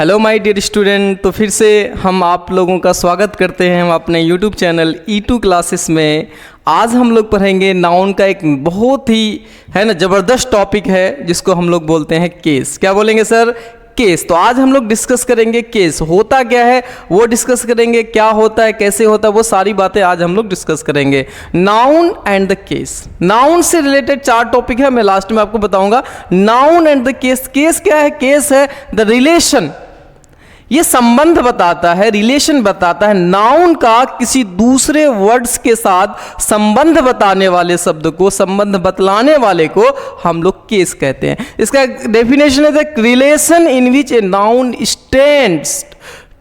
Hello my dear student. तो फिर से हम आप लोगों का स्वागत करते हैं हम अपने YouTube चैनल E2 क्लासेस में। आज हम लोग पढ़ेंगे नाउन का एक बहुत ही है ना ज़बरदस्त टॉपिक है जिसको हम लोग बोलते हैं केस। क्या बोलेंगे सर? केस। तो आज हम लोग डिस्कस करेंगे केस होता क्या है, वो डिस्कस करेंगे, क्या होता है, कैसे होता है, वो सारी बातें आज हम लोग डिस्कस करेंगे। Noun and the case. Noun से रिलेटेड 4 टॉपिक है, मैं लास्ट में आपको बताऊंगा। Noun and the case. Case क्या है? केस है द रिलेशन, ये संबंध बताता है, रिलेशन बताता है। नाउन का किसी दूसरे वर्ड्स के साथ संबंध बताने वाले शब्द को, संबंध बतलाने वाले को हम लोग केस कहते हैं। इसका डेफिनेशन है the relation in which a noun stands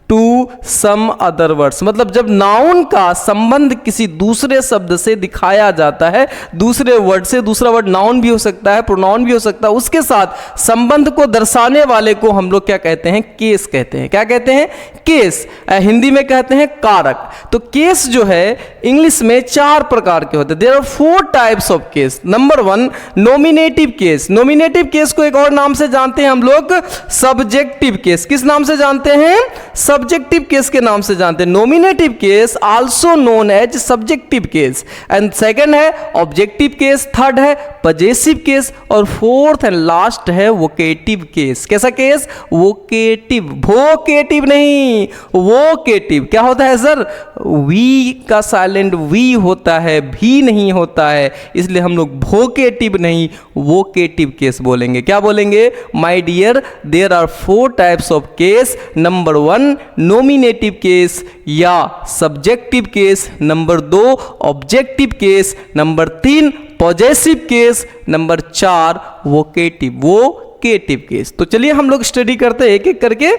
to some other words. मतलब जब नाउन का संबंध किसी दूसरे शब्द से दिखाया जाता है, दूसरे वर्ड से, दूसरा वर्ड नाउन भी हो सकता है, प्रोनाउन भी हो सकता है, उसके साथ संबंध को दर्शाने वाले को हम लोग क्या कहते हैं? केस कहते हैं। क्या कहते हैं? केस। हिंदी में कहते हैं कारक। तो केस जो है इंग्लिश में 4 प्रकार के होते हैं। There are 4 types of case. Number 1 nominative case. Nominative case को एक और नाम से जानते हैं हम लोग, सब्जेक्टिव केस। किस नाम से जानते हैं? सब्जेक्टिव केस के नाम से जानते हैं। Nominative case also known as subjective case. And second है ऑब्जेक्टिव केस, थर्ड है पजेसिव केस, और फोर्थ एंड लास्ट है वोकेटिव केस। कैसा केस? वोकेटिव। वोकेटिव नहीं, वोकेटिव। क्या होता है सर? वी का साइलेंट वी होता है, भी नहीं होता है, इसलिए हम लोग वोकेटिव नहीं वोकेटिव केस बोलेंगे। क्या बोलेंगे? My dear, there are 4 types of case. Number 1 nominative case या subjective case, number 2 objective case, number 3 possessive case, number 4 vocative case. तो चलिए हम लोग स्टडी करते हैं एक एक करके।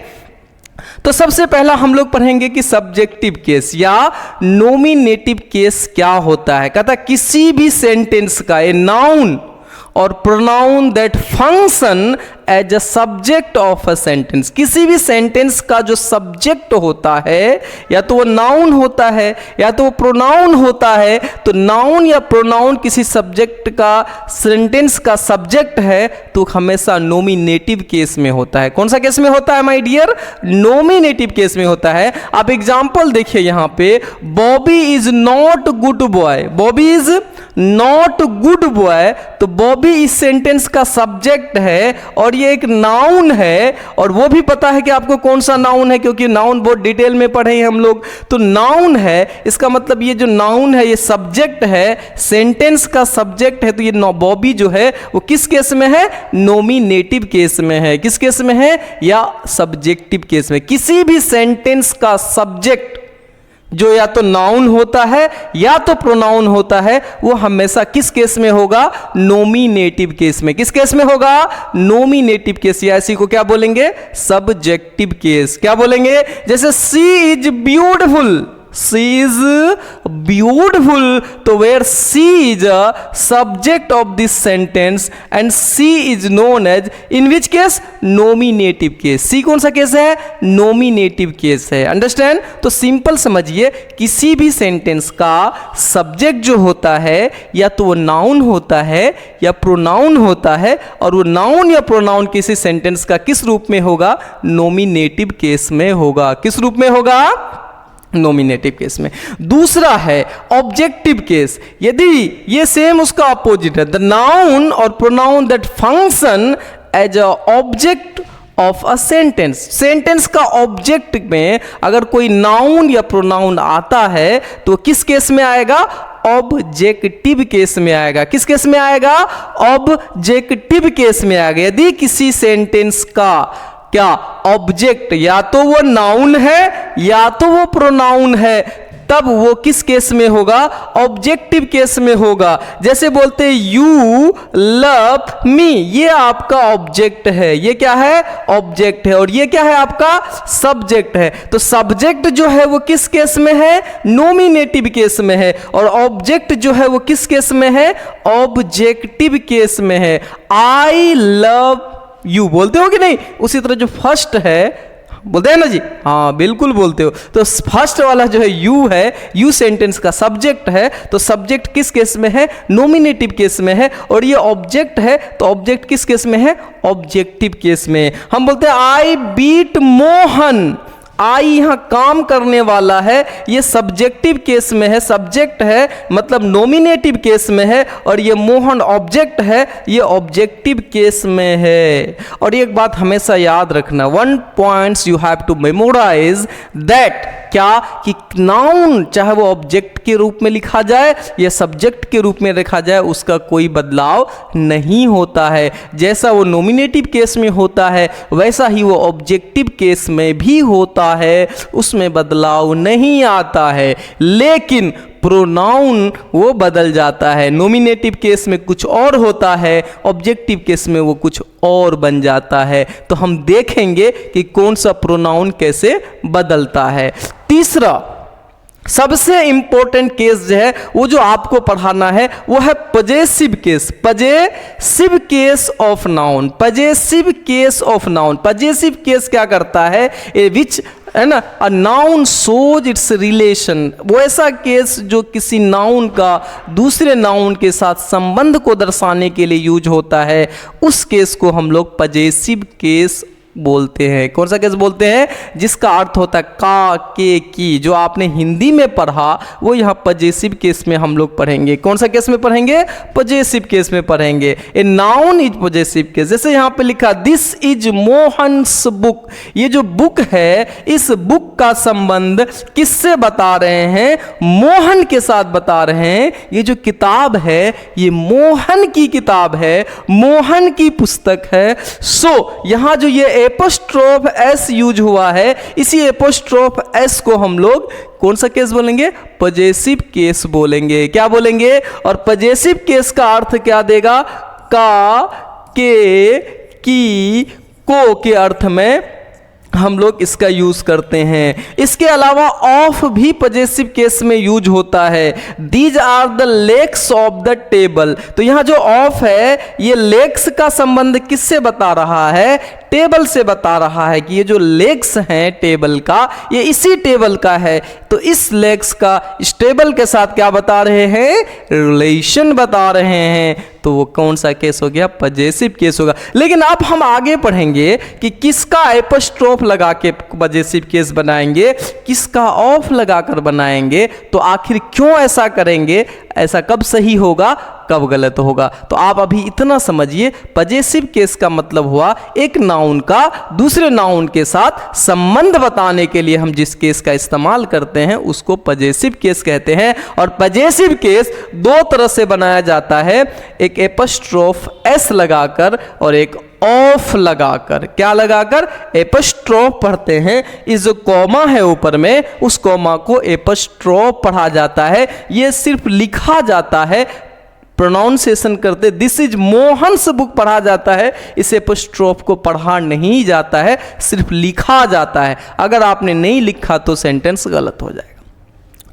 तो सबसे पहला हम लोग पढ़ेंगे कि सब्जेक्टिव केस या नॉमिनेटिव केस क्या होता है। कहता किसी भी सेंटेंस का ए नाउन और pronoun that function as a subject of a sentence. किसी भी सेंटेंस का जो सब्जेक्ट होता है, या तो वो नाउन होता है या तो वो प्रोनाउन होता है। तो नाउन या प्रोनाउन किसी सब्जेक्ट का, सेंटेंस का सब्जेक्ट है तो हमेशा नॉमिनेटिव केस में होता है। कौन सा केस में होता है माय डियर? नॉमिनेटिव केस में होता है। आप एग्जांपल देखिए यहां पे, Bobby is not good boy. Bobby is not good boy. तो बॉबी इस सेंटेंस का सब्जेक्ट है और ये एक नाउन है, और वो भी पता है कि आपको कौन सा नाउन है, क्योंकि नाउन बहुत डिटेल में पढ़े हैं हम लोग। तो नाउन है, इसका मतलब ये जो नाउन है ये सब्जेक्ट है, सेंटेंस का सब्जेक्ट है। तो ये बॉबी जो है वो किस केस में है? नॉमिनेटिव केस में है। किस केस में है? या सब्जेक्टिव केस में। किसी भी सेंटेंस का सब्जेक्ट जो या तो नाउन होता है या तो प्रोनाउन होता है, वो हमेशा किस केस में होगा? नॉमिनेटिव केस में। किस केस में होगा? नॉमिनेटिव केस, या इसी को क्या बोलेंगे? Subjective case. क्या बोलेंगे? जैसे she is beautiful, she is beautiful. तो where she is a subject of this sentence and she is known as, in which case? Nominative case. She कौन सा केस है? नॉमिनेटिव केस है। अंडरस्टैंड? तो simple समझिए, किसी भी सेंटेंस का सब्जेक्ट जो होता है या तो वो नाउन होता है या प्रोनाउन होता है, और वो नाउन या प्रोनाउन किसी सेंटेंस का किस रूप में होगा? नॉमिनेटिव केस में होगा। किस रूप में होगा? नॉमिनेटिव केस में। दूसरा है ऑब्जेक्टिव केस। यदि ये सेम उसका अपोजिट है, द नाउन और pronoun that function as a object of a sentence. Sentence का ऑब्जेक्ट में अगर कोई नाउन या प्रोनाउन आता है तो किस केस में आएगा? ऑब्जेक्टिव केस में आएगा। किस केस में आएगा? ऑब्जेक्टिव केस में आएगा। यदि किसी सेंटेंस का क्या ऑब्जेक्ट या तो वो नाउन है या तो वो प्रोनाउन है, तब वो किस केस में होगा? ऑब्जेक्टिव केस में होगा। जैसे बोलते यू लव मी, ये आपका ऑब्जेक्ट है। ये क्या है? ऑब्जेक्ट है। और ये क्या है? आपका सब्जेक्ट है। तो सब्जेक्ट जो है वो किस केस में है? नॉमिनेटिव केस में है। और ऑब्जेक्ट जो है वो किस केस में है? ऑब्जेक्टिव केस में है। आई लव यू बोलते हो कि नहीं? उसी तरह जो फर्स्ट है बोलते हैं ना जी, हाँ बिल्कुल बोलते हो। तो फर्स्ट वाला जो है यू है, यू सेंटेंस का सब्जेक्ट है, तो सब्जेक्ट किस केस में है? नॉमिनेटिव केस में है। और ये ऑब्जेक्ट है, तो ऑब्जेक्ट किस केस में है? ऑब्जेक्टिव केस में। हम बोलते हैं आई बीट मोहन, आई यहां काम करने वाला है, ये सब्जेक्टिव केस में है, सब्जेक्ट है मतलब नॉमिनेटिव केस में है, और ये मोहन ऑब्जेक्ट है, ये ऑब्जेक्टिव केस में है। और एक बात हमेशा याद रखना, 1 points you have to memorise that, क्या कि नाउन चाहे वो ऑब्जेक्ट के रूप में लिखा जाए या सब्जेक्ट के रूप में लिखा जाए, उसका कोई बदलाव नहीं होता है। जैसा वो नॉमिनेटिव केस में होता है वैसा ही वो ऑब्जेक्टिव केस में भी होता है, उसमें बदलाव नहीं आता है। लेकिन प्रोनाउन वो बदल जाता है, नॉमिनेटिव केस में कुछ और होता है, ऑब्जेक्टिव केस में वो कुछ और बन जाता है। तो हम देखेंगे कि कौन सा प्रोनाउन कैसे बदलता है। तीसरा सबसे इंपॉर्टेंट केस जो है वो जो आपको पढ़ाना है वो है possessive case, possessive case of noun, possessive case of noun. Possessive case क्या करता है? ए विच है ना, a noun shows it's relation, वो ऐसा केस जो किसी नाउन का दूसरे नाउन के साथ संबंध को दर्शाने के लिए यूज होता है, उस केस को हम लोग पजेसिव केस बोलते हैं। कौन सा केस बोलते हैं? जिसका अर्थ होता है का, के, की। जो आपने हिंदी में पढ़ा वो यहाँ पजेसिव केस में हम लोग पढ़ेंगे। कौन सा केस में पढ़ेंगे? पजेसिव केस में पढ़ेंगे। A noun is possessive case. जैसे यहाँ पे लिखा दिस इज मोहन्स बुक, ये जो बुक है इस बुक का संबंध किससे बता रहे हैं? मोहन के साथ बता रहे हैं। ये जो किताब है ये मोहन की किताब है, मोहन की पुस्तक है। सो यहाँ जो ये एपोस्ट्रोफ एस यूज हुआ है, इसी एपोस्ट्रोफ एस को हम लोग कौन सा केस बोलेंगे? पजेसिव केस बोलेंगे। क्या बोलेंगे? और पजेसिव केस का अर्थ क्या देगा? का, के, की, को के अर्थ में हम लोग इसका यूज करते हैं। इसके अलावा ऑफ भी पजेसिव केस में यूज होता है। These are the legs of the table, तो यहां जो ऑफ है ये लेग्स का संबंध किससे बता रहा है? टेबल से बता रहा है कि ये जो लेग्स हैं टेबल का, ये इसी टेबल का है। तो इस लेग्स का इस टेबल के साथ क्या बता रहे हैं? रिलेशन बता रहे हैं। तो वो कौन सा केस हो गया? पजेसिव केस होगा। लेकिन अब हम आगे पढ़ेंगे कि किसका एपोस्ट्रोफ लगा के पजेसिव केस बनाएंगे, किसका ऑफ लगाकर बनाएंगे। तो आखिर क्यों ऐसा करेंगे? ऐसा कब सही होगा, कब गलत होगा? तो आप अभी इतना समझिए, पजेसिव केस का मतलब हुआ एक नाउन का दूसरे नाउन के साथ संबंध बताने के लिए हम जिस केस का इस्तेमाल करते हैं उसको पजेसिव केस कहते हैं। और पजेसिव केस दो तरह से बनाया जाता है, एक एपोस्ट्रोफ एस लगाकर और एक ऑफ लगाकर। क्या लगाकर? एपोस्ट्रोफ पढ़ते हैं। इस जो कॉमा है ऊपर में, उस कॉमा को एपोस्ट्रोफ पढ़ा जाता है। ये सिर्फ लिखा जाता है, प्रोनाउंसिएशन करते दिस इज मोहन्स बुक पढ़ा जाता है। इस एपोस्ट्रोफ को पढ़ा नहीं जाता है, सिर्फ लिखा जाता है। अगर आपने नहीं लिखा तो सेंटेंस गलत हो जाएगा।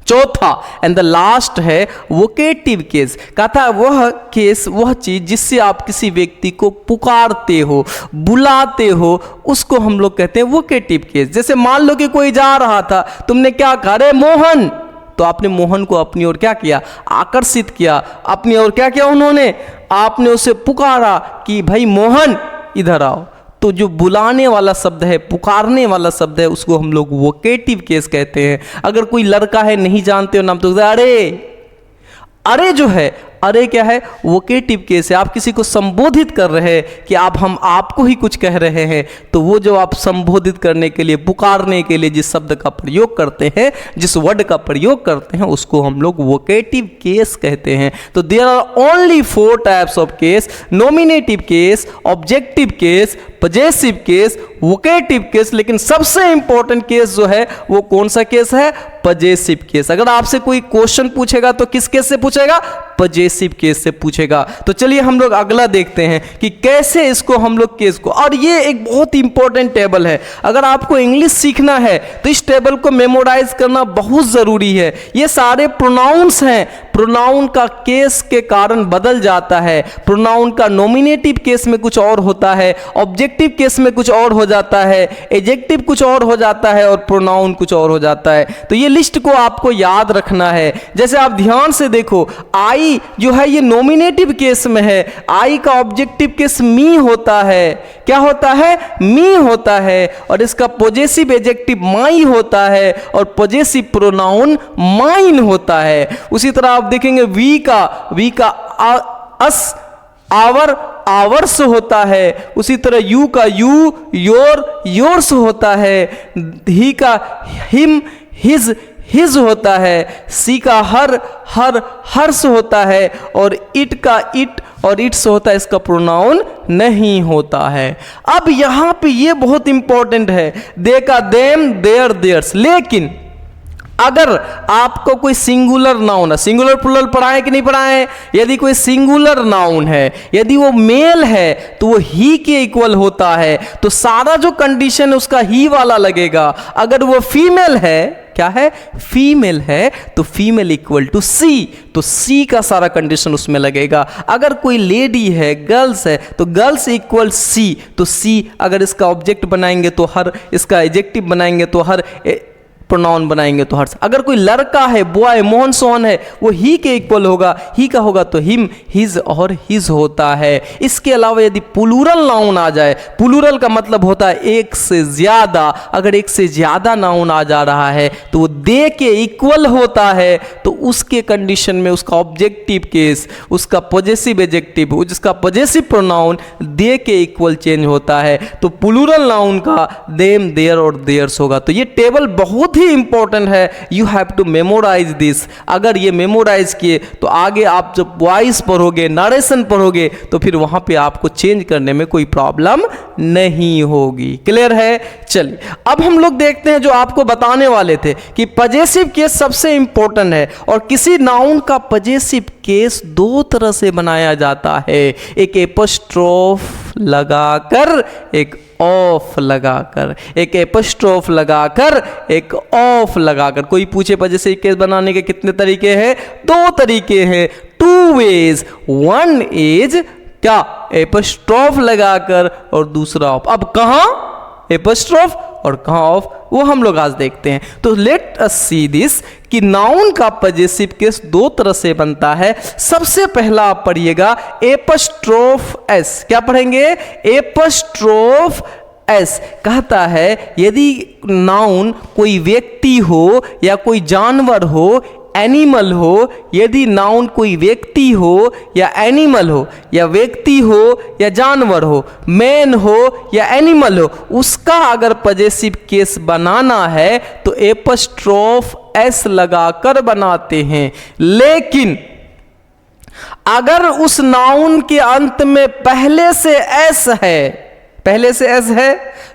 चौथा एंड द लास्ट है वोकेटिव केस। कहता है वह केस, वह चीज जिससे आप किसी व्यक्ति को पुकारते हो, बुलाते हो, उसको हम लोग कहते हैं वोकेटिव केस। जैसे मान लो कि कोई जा रहा था, तुमने क्या कहा? अरे मोहन, तो आपने मोहन को अपनी ओर क्या किया? आकर्षित किया अपनी ओर। क्या किया उन्होंने? आपने उसे पुकारा कि भाई मोहन इधर आओ। तो जो बुलाने वाला शब्द है, पुकारने वाला शब्द है, उसको हम लोग वोकेटिव केस कहते हैं। अगर कोई लड़का है, नहीं जानते हो नाम, तो अरे, अरे जो है, अरे क्या है? वोकेटिव केस है। आप किसी को संबोधित कर रहे हैं कि हम आपको ही कुछ कह रहे हैं, तो वो जो आप संबोधित करने के लिए, पुकारने के लिए जिस शब्द का प्रयोग करते हैं, जिस वर्ड का प्रयोग करते हैं, उसको हम लोग वोकेटिव केस कहते हैं। तो there are only 4 types of case: nominative case, objective case, possessive case, vocative case. लेकिन सबसे इंपॉर्टेंट केस जो है वो कौन सा केस है? Possessive case. अगर आपसे कोई क्वेश्चन पूछेगा तो किस केस से पूछेगा? पजेसिव केस से पूछेगा। तो चलिए हम लोग अगला देखते हैं कि कैसे इसको हम लोग केस को, और ये एक बहुत इंपॉर्टेंट टेबल है। अगर आपको इंग्लिश सीखना है तो इस टेबल को मेमोराइज करना बहुत ज़रूरी है। ये सारे प्रोनाउंस हैं, प्रोनाउन का केस के कारण बदल जाता है। प्रोनाउन का नॉमिनेटिव केस में कुछ और होता है, ऑब्जेक्टिव केस में कुछ और हो जाता है, एडजेक्टिव कुछ और हो जाता है और प्रोनाउन कुछ और हो जाता है। तो ये लिस्ट को आपको याद रखना है। जैसे आप ध्यान से देखो, आई जो है ये नॉमिनेटिव केस में है, आई का ऑब्जेक्टिव केस मी होता है। क्या होता है? मी होता है। और इसका पॉजेसिव एडजेक्टिव माई होता है और पॉजेसिव प्रोनाउन माइन होता है। उसी तरह आप देखेंगे वी का अस, आवर, आवर्स होता है। उसी तरह यू का यू, योर, योर्स होता है। ही का हिम, हिज, हिज होता है। सी का हर, हर्ष होता है। और इट का इट और इट्स होता है, इसका प्रोनाउन नहीं होता है। अब यहां पे ये बहुत इंपॉर्टेंट है, दे का देम, देयर, देयर्स। लेकिन अगर आपको कोई सिंगुलर नाउन है, सिंगुलर प्लूरल पढ़ाएं कि नहीं पढ़ाएं? यदि कोई सिंगुलर नाउन है, यदि वो मेल है तो वो ही के इक्वल होता है, तो सारा जो कंडीशन है उसका ही वाला लगेगा। अगर वो फीमेल है, क्या है? फीमेल है, तो फीमेल इक्वल टू सी, तो सी का सारा कंडीशन उसमें लगेगा। अगर कोई लेडी है, गर्ल्स है, तो गर्ल्स इक्वल सी, तो सी अगर इसका ऑब्जेक्ट बनाएंगे तो हर, इसका एडजेक्टिव बनाएंगे तो हर, प्रोनाउन बनाएंगे तो हर्ष। अगर कोई लड़का है, बॉय, मोहन सोहन है, वो ही के इक्वल होगा, ही का होगा तो हिम, हिज और हिज होता है। इसके अलावा यदि प्लूरल नाउन आ जाए, प्लूरल का मतलब होता है एक से ज्यादा, अगर एक से ज्यादा नाउन आ जा रहा है तो वो दे के इक्वल होता है, तो उसके कंडीशन में उसका ऑब्जेक्टिव केस, उसका पॉजेसिव एडजेक्टिव, उसका पॉजेसिव प्रोनाउन दे के इक्वल चेंज होता है। तो प्लूरल नाउन का देम, देयर और देयर्स होगा। तो ये टेबल बहुत इंपॉर्टेंट है, you have to memorise this. अगर ये मेमोराइज किए तो आगे आप जब वॉइस पढ़ोगे, नरेशन पढ़ोगे, तो फिर वहां पे आपको चेंज करने में कोई प्रॉब्लम नहीं होगी। क्लियर है? चलिए अब हम लोग देखते हैं जो आपको बताने वाले थे कि पजेसिव केस सबसे इंपॉर्टेंट है। और किसी नाउन का पजेसिव केस दो तरह से बनाया जाता है, एक एपोस्ट्रोफ लगाकर, एक ऑफ लगाकर। एक एपोस्ट्रोफ लगाकर, एक ऑफ लगाकर। कोई पूछे पजेसिव केस बनाने के कितने तरीके हैं? दो तरीके हैं, टू वेज। वन इज क्या? एपोस्ट्रोफ लगाकर, और दूसरा ऑफ। अब कहां एपोस्ट्रोफ और कहां ऑफ, वो हम लोग आज देखते हैं। तो लेट अस सी दिस कि नाउन का पजेसिव केस दो तरह से बनता है। सबसे पहला आप पढ़िएगा एपोस्ट्रोफ एस। क्या पढ़ेंगे? Apostrophe S. कहता है यदि नाउन कोई व्यक्ति हो या कोई जानवर हो, एनिमल हो, यदि नाउन कोई व्यक्ति हो या एनिमल हो, या व्यक्ति हो या जानवर हो, मैन हो या एनिमल हो, उसका अगर पजेसिव केस बनाना है तो एपोस्ट्रोफ एस लगाकर बनाते हैं। लेकिन अगर उस नाउन के अंत में पहले से एस है, पहले से एस है,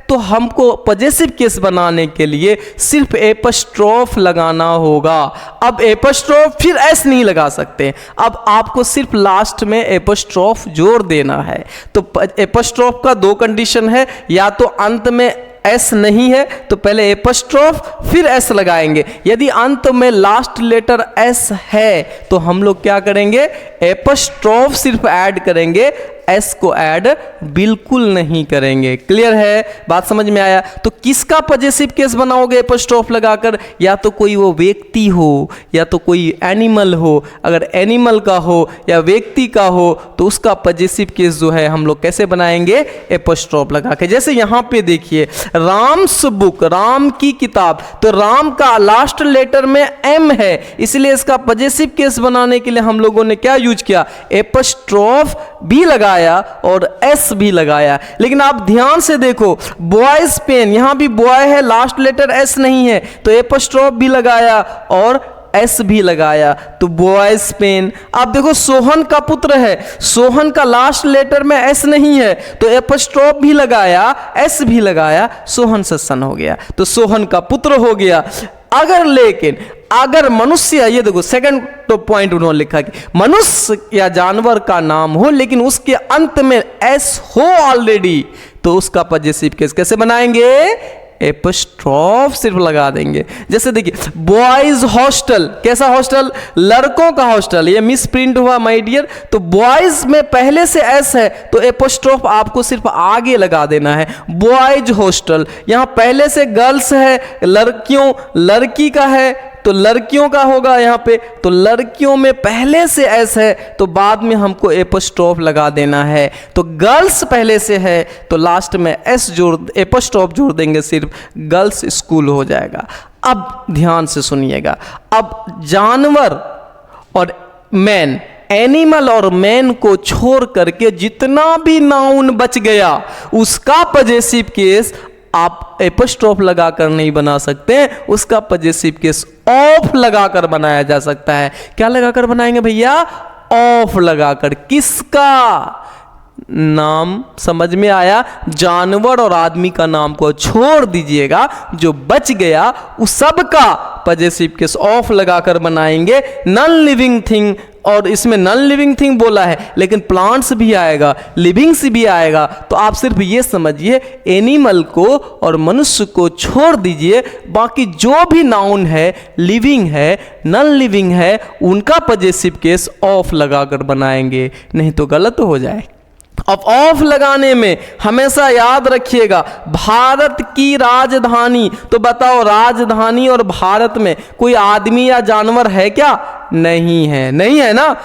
तो हमको पजेसिव केस बनाने के लिए सिर्फ एपोस्ट्रोफ लगाना होगा। अब एपोस्ट्रोफ फिर एस नहीं लगा सकते, अब आपको सिर्फ लास्ट में एपोस्ट्रोफ जोड़ देना है। तो एपोस्ट्रोफ का दो कंडीशन है, या तो अंत में एस नहीं है तो पहले एपोस्ट्रोफ फिर एस लगाएंगे। यदि अंत में लास्ट लेटर एस है तो हम लोग क्या करेंगे? एपोस्ट्रोफ सिर्फ ऐड करेंगे, एस को ऐड बिल्कुल नहीं करेंगे। क्लियर है? बात समझ में आया? तो किसका पजेसिव केस बनाओगे एपोस्ट्रोफ लगाकर? या तो कोई वो व्यक्ति हो या तो कोई एनिमल हो। अगर एनिमल का हो या व्यक्ति का हो तो उसका पजेसिव केस जो है हम लोग कैसे बनाएंगे? एपोस्ट्रोफ लगा के। जैसे यहां पे देखिए राम्स बुक, राम की किताब, तो राम का लास्ट लेटर में एम है, इसलिए इसका पजेसिव केस बनाने के लिए हम लोगों ने क्या यूज किया? एपोस्ट्रोफ भी लगाया और एस भी लगाया। लेकिन आप ध्यान से देखो, बॉयज पेन, यहां भी बॉय है, लास्ट लेटर एस नहीं है, तो एपोस्ट्रोफ भी लगाया और एस भी लगाया, तो बॉयज पेन। आप देखो सोहन का पुत्र है, सोहन का लास्ट लेटर में एस नहीं है, तो एपोस्ट्रोफ भी लगाया, एस भी लगाया, सोहन से सन हो गया, तो सोहन का पुत्र हो गया। अगर लेकिन अगर मनुष्य, ये देखो सेकंड तो पॉइंट उन्होंने लिखा कि मनुष्य या जानवर का नाम हो लेकिन उसके अंत में एस हो ऑलरेडी, तो उसका पजेसिव केस कैसे बनाएंगे? एपोस्ट्रोफ सिर्फ लगा देंगे। जैसे देखिए बॉयज हॉस्टल, कैसा हॉस्टल? लड़कों का हॉस्टल, ये मिस प्रिंट हुआ माय डियर। तो बॉयज में पहले से एस है तो एपोस्ट्रोफ आपको सिर्फ आगे लगा देना है, बॉयज हॉस्टल। यहां पहले से गर्ल्स है, लड़कियों, लड़की का है तो लड़कियों का होगा यहाँ पे, तो लड़कियों में पहले से एस है तो बाद में हमको एपोस्ट्रोफ लगा देना है। तो गर्ल्स पहले से है तो लास्ट में एस जोड़, एपोस्ट्रोफ जोड़ देंगे, सिर्फ गर्ल्स स्कूल हो जाएगा। अब ध्यान से सुनिएगा, अब जानवर और मैन, एनिमल और मैन को छोड़ करके जितना भी नाउन बच गया उसका पजेसिव केस आप एपोस्ट्रोफ लगाकर नहीं बना सकते हैं, उसका पजेसिव केस ऑफ लगाकर बनाया जा सकता है। क्या लगाकर बनाएंगे भैया? ऑफ लगाकर। किसका नाम? समझ में आया? जानवर और आदमी का नाम को छोड़ दीजिएगा, जो बच गया उस सब का पजेसिव केस ऑफ लगाकर बनाएंगे। नॉन लिविंग थिंग, और इसमें नॉन लिविंग थिंग बोला है लेकिन प्लांट्स भी आएगा, लिविंग्स भी आएगा। तो आप सिर्फ ये समझिए एनिमल को और मनुष्य को छोड़ दीजिए, बाकी जो भी नाउन है, लिविंग है, नॉन लिविंग है, उनका पजेसिव केस ऑफ लगाकर बनाएंगे, नहीं तो गलत हो जाए। अब ऑफ लगाने में हमेशा याद रखिएगा भारत की राजधानी, तो बताओ राजधानी और भारत में कोई आदमी या जानवर है क्या? नहीं है, नहीं है ना।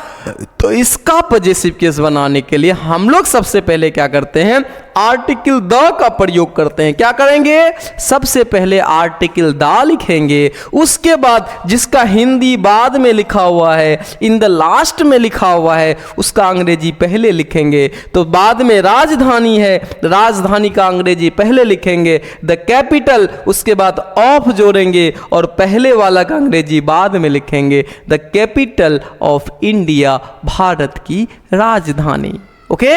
तो इसका पजेसिव केस बनाने के लिए हम लोग सबसे पहले क्या करते हैं? आर्टिकल द का प्रयोग करते हैं। क्या करेंगे? सबसे पहले आर्टिकल द लिखेंगे, उसके बाद जिसका हिंदी बाद में लिखा हुआ है, इन द लास्ट में लिखा हुआ है, उसका अंग्रेजी पहले लिखेंगे। तो बाद में राजधानी है, राजधानी का अंग्रेजी पहले लिखेंगे, द कैपिटल, उसके बाद ऑफ जोड़ेंगे और पहले वाला का अंग्रेजी बाद में लिखेंगे, the capital of India, Bharat की राजधानी। ओके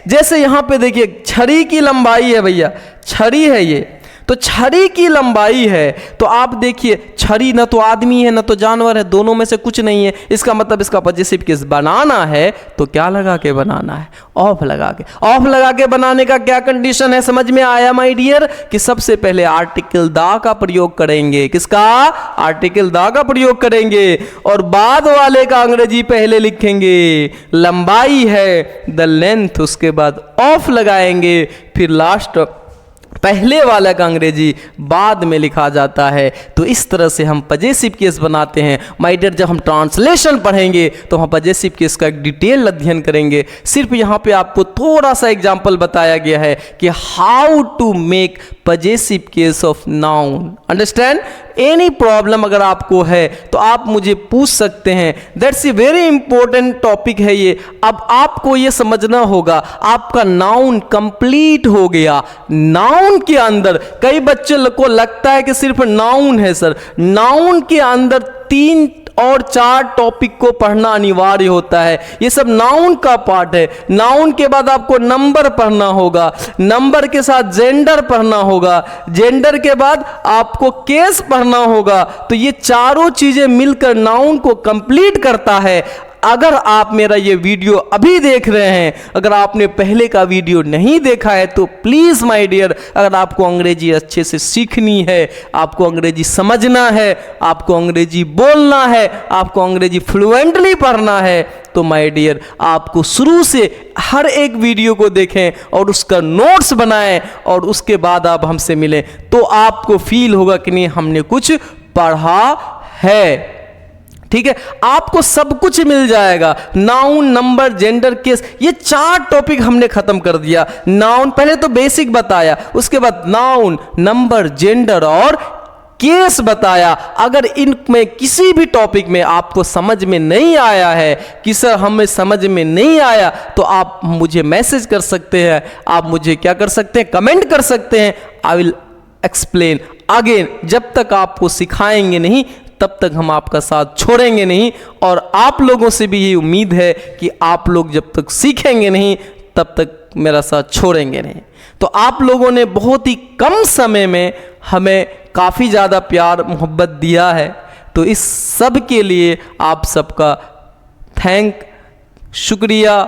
जैसे यहां पे देखिए छड़ी की लंबाई है भैया, छड़ी है ये, तो छड़ी की लंबाई है, तो आप देखिए छड़ी न तो आदमी है न तो जानवर है, दोनों में से कुछ नहीं है। इसका मतलब इसका पजेसिव केस बनाना है तो क्या लगा के बनाना है? ऑफ लगा के। ऑफ लगा के बनाने का क्या कंडीशन है? समझ में आया माय डियर? कि सबसे पहले आर्टिकल दा का प्रयोग करेंगे। किसका? आर्टिकल दा का प्रयोग करेंगे और बाद वाले का अंग्रेजी पहले लिखेंगे। लंबाई है द लेंथ, उसके बाद ऑफ लगाएंगे, फिर लास्ट पहले वाला का अंग्रेजी बाद में लिखा जाता है। तो इस तरह से हम पजेसिव केस बनाते हैं माय डियर। जब हम ट्रांसलेशन पढ़ेंगे तो हम पजेसिव केस का एक डिटेल अध्ययन करेंगे। सिर्फ यहाँ पे आपको थोड़ा सा एग्जांपल बताया गया है कि how to make possessive case of noun. Understand? Any problem अगर आपको है तो आप मुझे पूछ सकते हैं। That's a very important topic है ये। अब आपको ये समझना होगा, आपका नाउन कंप्लीट हो गया। नाउन के अंदर कई बच्चे को लगता है कि सिर्फ नाउन है सर, नाउन के अंदर 3 और 4 टॉपिक को पढ़ना अनिवार्य होता है। ये सब नाउन का पार्ट है। नाउन के बाद आपको नंबर पढ़ना होगा, नंबर के साथ जेंडर पढ़ना होगा, जेंडर के बाद आपको केस पढ़ना होगा। तो ये चारों चीजें मिलकर नाउन को कंप्लीट करता है। अगर आप मेरा ये वीडियो अभी देख रहे हैं, अगर आपने पहले का वीडियो नहीं देखा है तो प्लीज़ माय डियर, अगर आपको अंग्रेजी अच्छे से सीखनी है, आपको अंग्रेजी समझना है, आपको अंग्रेजी बोलना है, आपको अंग्रेजी फ्लुएंटली पढ़ना है, तो माय डियर आपको शुरू से हर एक वीडियो को देखें और उसका नोट्स बनाएं और उसके बाद आप हमसे मिलें, तो आपको फील होगा कि नहीं हमने कुछ पढ़ा है। ठीक है, आपको सब कुछ मिल जाएगा। नाउन, नंबर, जेंडर, केस, ये 4 टॉपिक हमने खत्म कर दिया। नाउन पहले तो बेसिक बताया, उसके बाद नाउन, नंबर, जेंडर और केस बताया। अगर इनमें किसी भी टॉपिक में आपको समझ में नहीं आया है कि सर हमें समझ में नहीं आया, तो आप मुझे मैसेज कर सकते हैं, आप मुझे क्या कर सकते हैं, कमेंट कर सकते हैं। I will explain again. जब तक आपको सिखाएंगे नहीं तब तक हम आपका साथ छोड़ेंगे नहीं, और आप लोगों से भी ये उम्मीद है कि आप लोग जब तक सीखेंगे नहीं तब तक मेरा साथ छोड़ेंगे नहीं। तो आप लोगों ने बहुत ही कम समय में हमें काफ़ी ज़्यादा प्यार मोहब्बत दिया है, तो इस सब के लिए आप सबका शुक्रिया,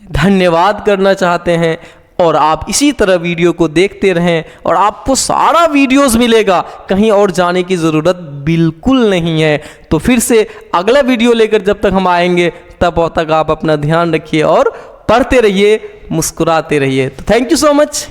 धन्यवाद करना चाहते हैं। और आप इसी तरह वीडियो को देखते रहें और आपको सारा वीडियोस मिलेगा, कहीं और जाने की ज़रूरत बिल्कुल नहीं है। तो फिर से अगला वीडियो लेकर जब तक हम आएंगे, तब तक आप अपना ध्यान रखिए और पढ़ते रहिए, मुस्कुराते रहिए। तो थैंक यू सो मच।